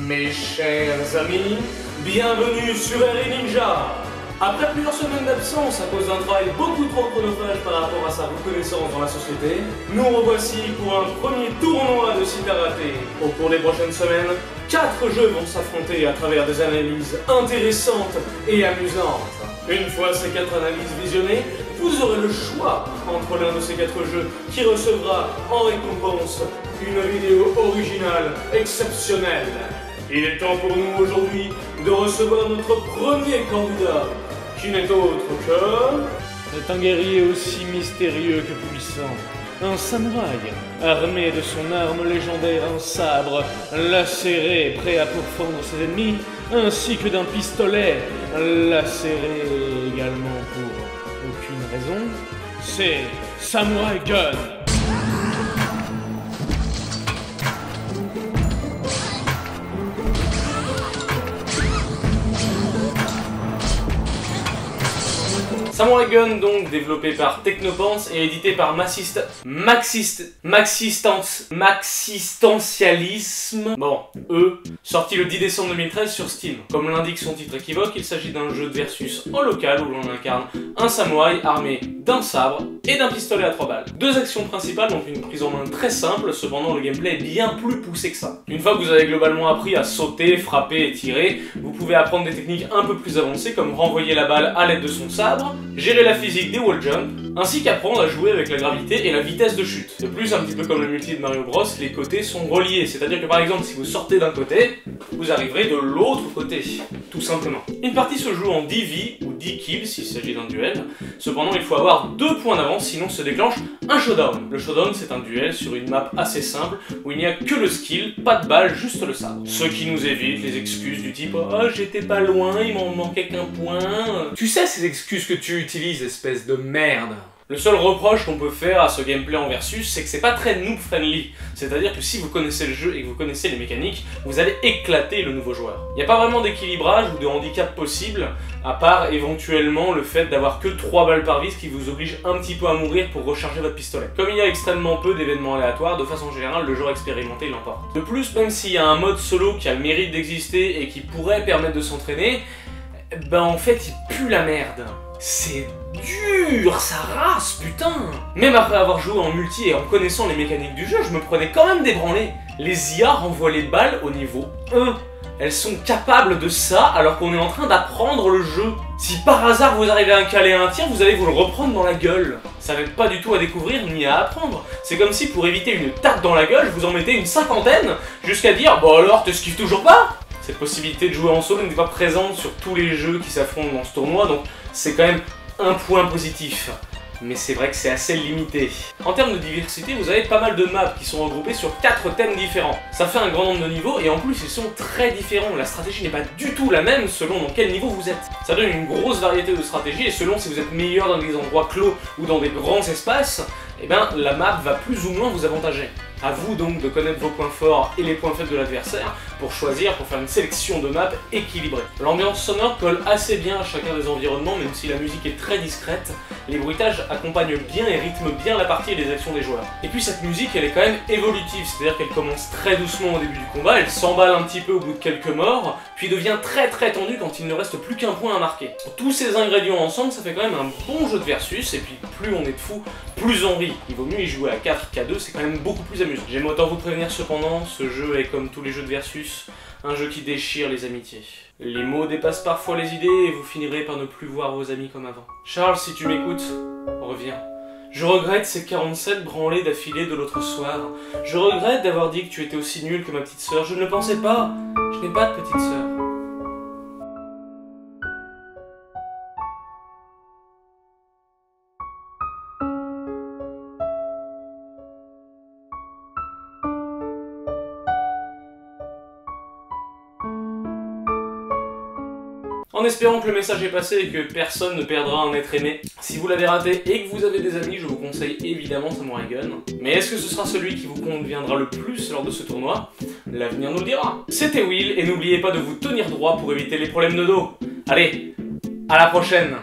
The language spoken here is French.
Mes chers amis, bienvenue sur RE Ninja. Après plusieurs semaines d'absence à cause d'un travail beaucoup trop chronophage par rapport à sa reconnaissance dans la société, nous revoici pour un premier tournoi de site karaté. Au cours des prochaines semaines, 4 jeux vont s'affronter à travers des analyses intéressantes et amusantes. Une fois ces 4 analyses visionnées, vous aurez le choix entre l'un de ces 4 jeux qui recevra en récompense une vidéo originale exceptionnelle. Il est temps pour nous aujourd'hui de recevoir notre premier candidat, qui n'est autre que... C'est un guerrier aussi mystérieux que puissant. Un samouraï, armé de son arme légendaire, un sabre lacéré, prêt à pourfendre ses ennemis, ainsi que d'un pistolet lacéré également pour aucune raison. C'est Samurai Gun. Samurai Gun, donc développé par Technopans et édité par Maxistentialisme, sorti le 10 décembre 2013 sur Steam. Comme l'indique son titre équivoque, il s'agit d'un jeu de versus en local où l'on incarne un samouraï armé d'un sabre et d'un pistolet à 3 balles. 2 actions principales, donc une prise en main très simple, cependant le gameplay est bien plus poussé que ça. Une fois que vous avez globalement appris à sauter, frapper et tirer, vous pouvez apprendre des techniques un peu plus avancées comme renvoyer la balle à l'aide de son sabre, gérer la physique des wall jump, ainsi qu'apprendre à jouer avec la gravité et la vitesse de chute. De plus, un petit peu comme le multi de Mario Bros, les côtés sont reliés, c'est-à-dire que par exemple si vous sortez d'un côté, vous arriverez de l'autre côté, tout simplement. Une partie se joue en 10 vies, ou 10 kills s'il s'agit d'un duel, cependant il faut avoir 2 points d'avance sinon se déclenche un showdown. Le showdown c'est un duel sur une map assez simple, où il n'y a que le skill, pas de balle, juste le sabre. Ce qui nous évite les excuses du type « Oh j'étais pas loin, il m'en manquait qu'un point ». Tu sais ces excuses que tu utilises, espèce de merde. Le seul reproche qu'on peut faire à ce gameplay en versus, c'est que c'est pas très noob friendly. C'est-à-dire que si vous connaissez le jeu et que vous connaissez les mécaniques, vous allez éclater le nouveau joueur. Il n'y a pas vraiment d'équilibrage ou de handicap possible, à part éventuellement le fait d'avoir que 3 balles par vie, ce qui vous oblige un petit peu à mourir pour recharger votre pistolet. Comme il y a extrêmement peu d'événements aléatoires, de façon générale, le joueur expérimenté l'emporte. De plus, même s'il y a un mode solo qui a le mérite d'exister et qui pourrait permettre de s'entraîner, ben en fait il pue la merde. C'est dur, ça rase, putain. Même après avoir joué en multi et en connaissant les mécaniques du jeu, je me prenais quand même des branlées. Les IA renvoient les balles au niveau 1. Elles sont capables de ça alors qu'on est en train d'apprendre le jeu. Si par hasard vous arrivez à caler un tir, vous allez vous le reprendre dans la gueule. Ça n'aide pas du tout à découvrir ni à apprendre. C'est comme si pour éviter une tape dans la gueule, je vous en mettais une 50aine jusqu'à dire « Bon alors, t'esquives toujours pas ?» Cette possibilité de jouer en solo n'est pas présente sur tous les jeux qui s'affrontent dans ce tournoi, donc c'est quand même un point positif. Mais c'est vrai que c'est assez limité. En termes de diversité, vous avez pas mal de maps qui sont regroupées sur 4 thèmes différents. Ça fait un grand nombre de niveaux et en plus ils sont très différents. La stratégie n'est pas du tout la même selon dans quel niveau vous êtes. Ça donne une grosse variété de stratégies et selon si vous êtes meilleur dans des endroits clos ou dans des grands espaces, eh ben la map va plus ou moins vous avantager. A vous donc de connaître vos points forts et les points faibles de l'adversaire pour choisir, pour faire une sélection de maps équilibrée. L'ambiance sonore colle assez bien à chacun des environnements, même si la musique est très discrète. Les bruitages accompagnent bien et rythment bien la partie et les actions des joueurs. Et puis cette musique, elle est quand même évolutive, c'est-à-dire qu'elle commence très doucement au début du combat, elle s'emballe un petit peu au bout de quelques morts, puis devient très tendue quand il ne reste plus qu'un point à marquer. Tous ces ingrédients ensemble, ça fait quand même un bon jeu de versus, et puis plus on est de fous, plus on rit. Il vaut mieux y jouer à 4 qu'à 2, c'est quand même beaucoup plus amusant. J'aime autant vous prévenir cependant, ce jeu est comme tous les jeux de versus, un jeu qui déchire les amitiés. Les mots dépassent parfois les idées et vous finirez par ne plus voir vos amis comme avant. Charles, si tu m'écoutes, reviens. Je regrette ces 47 branlées d'affilée de l'autre soir. Je regrette d'avoir dit que tu étais aussi nulle que ma petite sœur. Je ne le pensais pas. Je n'ai pas de petite sœur. En espérant que le message est passé et que personne ne perdra un être aimé. Si vous l'avez raté et que vous avez des amis, je vous conseille évidemment Samurai Gun. Mais est-ce que ce sera celui qui vous conviendra le plus lors de ce tournoi? L'avenir nous le dira. C'était Will et n'oubliez pas de vous tenir droit pour éviter les problèmes de dos. Allez, à la prochaine!